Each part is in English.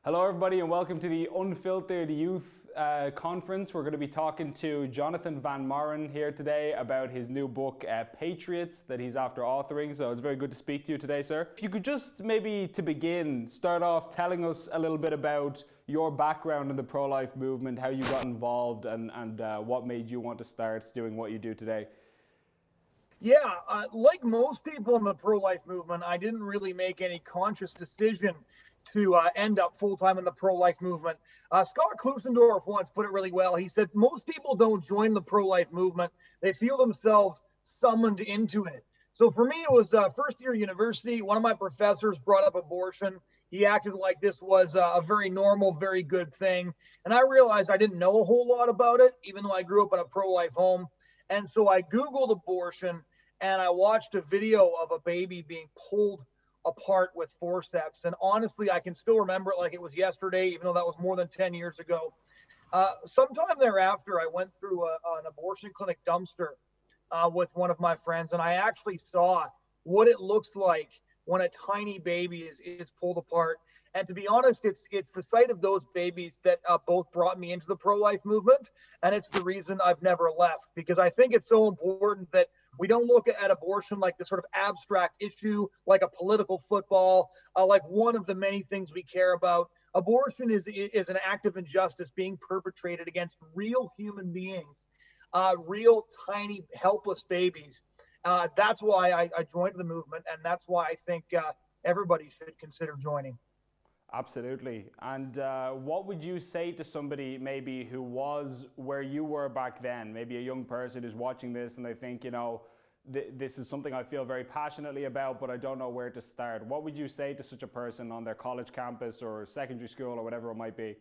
Hello, everybody, and welcome to the Unfiltered Youth Conference. We're going to be talking to Jonathon Van Maren here today about his new book, Patriots, that he's after authoring. So it's very good to speak to you today, sir. If you could just maybe, to begin, start off telling us a little bit about your background in the pro-life movement, how you got involved, and what made you want to start doing what you do today. Yeah, like most people in the pro-life movement, I didn't really make any conscious decision to end up full-time in the pro-life movement. Scott Klusendorf once put it really well. He said, most people don't join the pro-life movement. They feel themselves summoned into it. So for me, it was first year university. One of my professors brought up abortion. He acted like this was a very normal, very good thing. And I realized I didn't know a whole lot about it, even though I grew up in a pro-life home. And so I Googled abortion and I watched a video of a baby being pulled apart with forceps. And honestly, I can still remember it like it was yesterday, even though that was more than 10 years ago. Sometime thereafter, I went through an abortion clinic dumpster with one of my friends, and I actually saw what it looks like when a tiny baby is pulled apart. And to be honest, it's the sight of those babies that both brought me into the pro-life movement, and it's the reason I've never left, because I think it's so important that we don't look at abortion like this sort of abstract issue, like a political football, like one of the many things we care about. Abortion is an act of injustice being perpetrated against real human beings, real tiny helpless babies. That's why I joined the movement, and that's why I think everybody should consider joining. Absolutely. And what would you say to somebody maybe who was where you were back then, maybe a young person who's watching this and they think, you know, this is something I feel very passionately about, but I don't know where to start. What would you say to such a person on their college campus or secondary school or whatever it might be?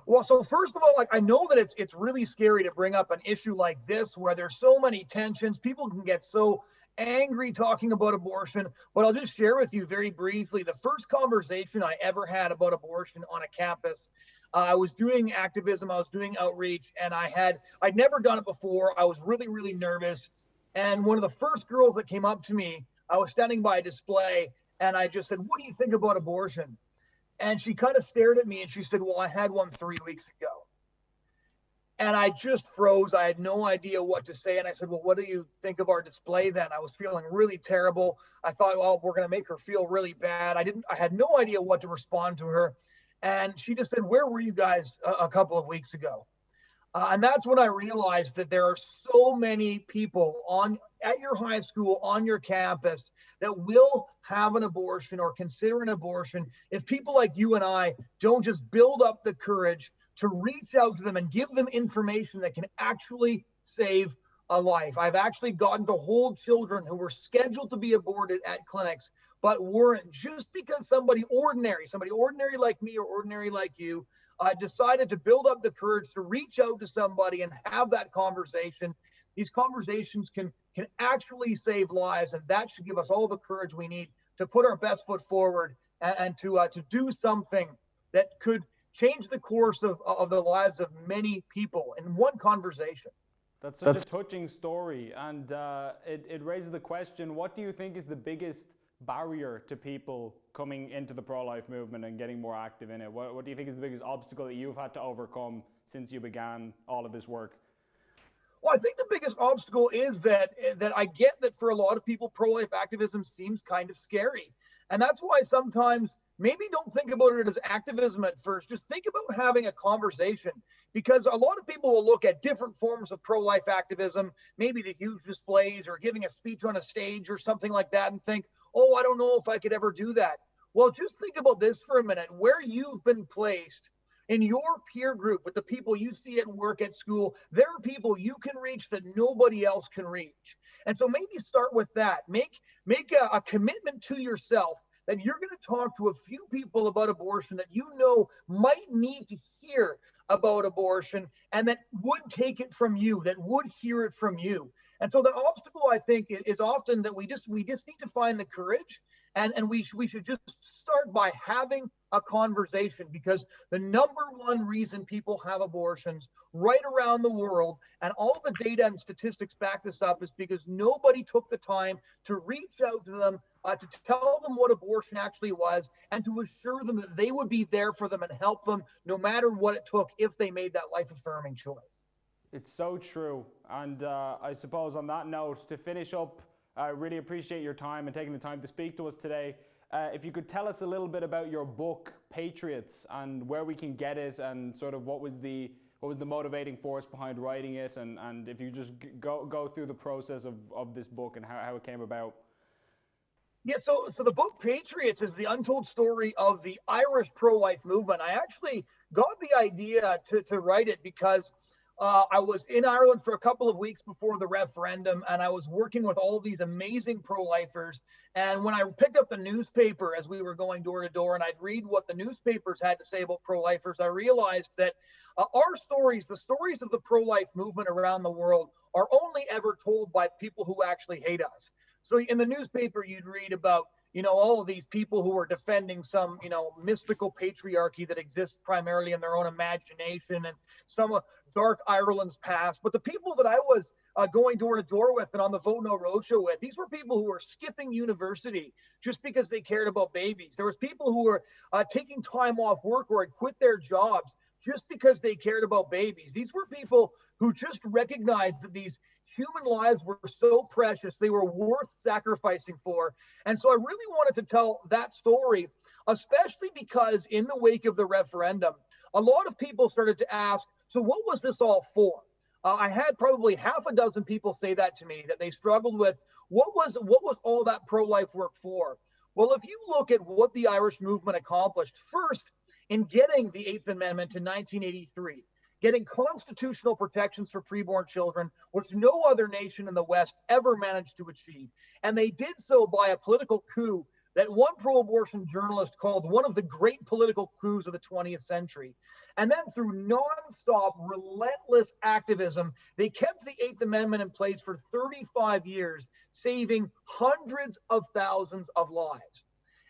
Well, so first of all, like, I know that it's really scary to bring up an issue like this where there's so many tensions. People can get so angry talking about abortion, but I'll just share with you very briefly the first conversation I ever had about abortion on a campus. I was doing activism, I was doing outreach, and I'd never done it before. I was really, really nervous. And one of the first girls that came up to me, I was standing by a display, and I just said, "What do you think about abortion?" And she kind of stared at me and she said, "Well, I had one 3 weeks ago." And I just froze. I had no idea what to say. And I said, "Well, what do you think of our display then?" I was feeling really terrible. I thought, well, we're going to make her feel really bad. I had no idea what to respond to her. And she just said, "Where were you guys a couple of weeks ago?" And that's when I realized that there are so many people at your high school, on your campus, that will have an abortion or consider an abortion if people like you and I don't just build up the courage to reach out to them and give them information that can actually save a life. I've actually gotten to hold children who were scheduled to be aborted at clinics, but weren't, just because somebody ordinary like me or ordinary like you, decided to build up the courage to reach out to somebody and have that conversation. These conversations can actually save lives, and that should give us all the courage we need to put our best foot forward and to do something that could change the course of the lives of many people in one conversation. That's such a touching story, and it raises the question, what do you think is the biggest barrier to people coming into the pro-life movement and getting more active in it? What do you think is the biggest obstacle that you've had to overcome since you began all of this work? Well, I think the biggest obstacle is that I get that for a lot of people, pro-life activism seems kind of scary. And that's why sometimes maybe don't think about it as activism at first. Just think about having a conversation, because a lot of people will look at different forms of pro-life activism, maybe the huge displays or giving a speech on a stage or something like that, and think, "Oh, I don't know if I could ever do that." Well, just think about this for a minute. Where you've been placed in your peer group with the people you see at work, at school, there are people you can reach that nobody else can reach. And so maybe start with that. Make a commitment to yourself that you're going to talk to a few people about abortion that you know might need to hear about abortion and that would take it from you, that would hear it from you. And so the obstacle, I think, is often that we just need to find the courage, and we should just start by having a conversation, because the number one reason people have abortions right around the world, and all the data and statistics back this up, is because nobody took the time to reach out to them, to tell them what abortion actually was, and to assure them that they would be there for them and help them no matter what it took if they made that life-affirming choice. It's so true. And I suppose on that note, to finish up, I really appreciate your time and taking the time to speak to us today. If you could tell us a little bit about your book, Patriots, and where we can get it, and sort of what was the motivating force behind writing it, and if you just go through the process of this book and how it came about. Yeah, so the book Patriots is the untold story of the Irish pro-life movement. I actually got the idea to write it because I was in Ireland for a couple of weeks before the referendum, and I was working with all of these amazing pro-lifers. And when I picked up the newspaper as we were going door to door, and I'd read what the newspapers had to say about pro-lifers, I realized that our stories, the stories of the pro-life movement around the world, are only ever told by people who actually hate us. So in the newspaper, you'd read about, all of these people who are defending some, mystical patriarchy that exists primarily in their own imagination, and some dark Ireland's past. But the people that I was going door to door with and on the Vote No Roadshow with, these were people who were skipping university just because they cared about babies. There was people who were taking time off work or had quit their jobs just because they cared about babies. These were people who just recognized that these human lives were so precious, they were worth sacrificing for. And so I really wanted to tell that story, especially because in the wake of the referendum, a lot of people started to ask, so what was this all for? I had probably half a dozen people say that to me, that they struggled with, what was all that pro-life work for? Well, if you look at what the Irish movement accomplished, first, in getting the Eighth Amendment in 1983, getting constitutional protections for preborn children, which no other nation in the West ever managed to achieve. And they did so by a political coup that one pro-abortion journalist called one of the great political coups of the 20th century. And then through nonstop, relentless activism, they kept the Eighth Amendment in place for 35 years, saving hundreds of thousands of lives.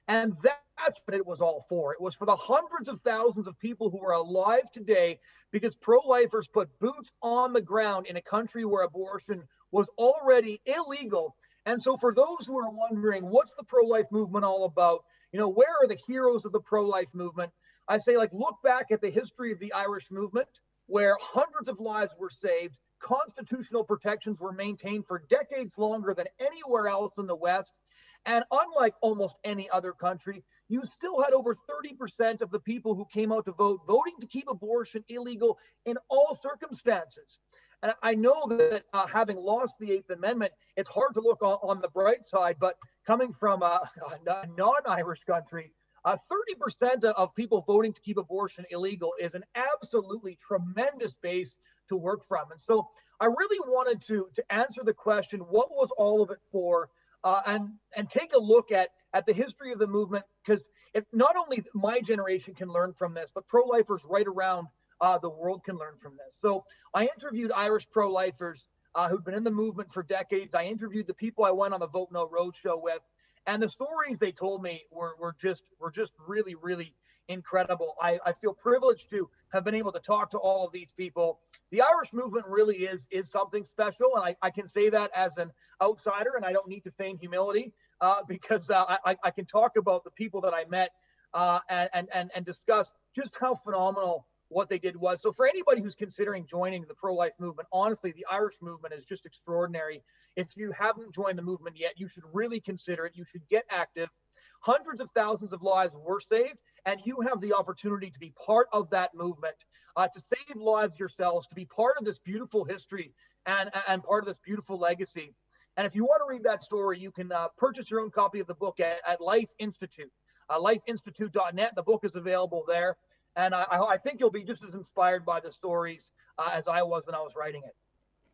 And that's what it was all for. It was for the hundreds of thousands of people who are alive today because pro-lifers put boots on the ground in a country where abortion was already illegal. And so for those who are wondering, what's the pro-life movement all about? Where are the heroes of the pro-life movement? I say, look back at the history of the Irish movement, where hundreds of lives were saved, constitutional protections were maintained for decades longer than anywhere else in the West. And unlike almost any other country, you still had over 30% of the people who came out to vote voting to keep abortion illegal in all circumstances. And I know that having lost the Eighth Amendment, it's hard to look on the bright side, but coming from a non-Irish country, 30% of people voting to keep abortion illegal is an absolutely tremendous base to work from. And so I really wanted to answer the question, what was all of it for? And take a look at the history of the movement, because if not only my generation can learn from this, but pro-lifers right around the world can learn from this. So I interviewed Irish pro-lifers who'd been in the movement for decades. I interviewed the people I went on the Vote No Roadshow with, and the stories they told me were just really, really incredible. I feel privileged to have been able to talk to all of these people. The Irish movement really is something special, and I can say that as an outsider, and I don't need to feign humility because I can talk about the people that I met and discuss just how phenomenal what they did was. So for anybody who's considering joining the pro-life movement, honestly, the Irish movement is just extraordinary. If you haven't joined the movement yet, you should really consider it. You should get active. Hundreds of thousands of lives were saved, and you have the opportunity to be part of that movement, to save lives yourselves, to be part of this beautiful history and part of this beautiful legacy. And if you want to read that story, you can purchase your own copy of the book at Life Institute, lifeinstitute.net. The book is available there. And I think you'll be just as inspired by the stories as I was when I was writing it.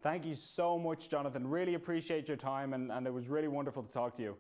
Thank you so much, Jonathon. Really appreciate your time, and it was really wonderful to talk to you.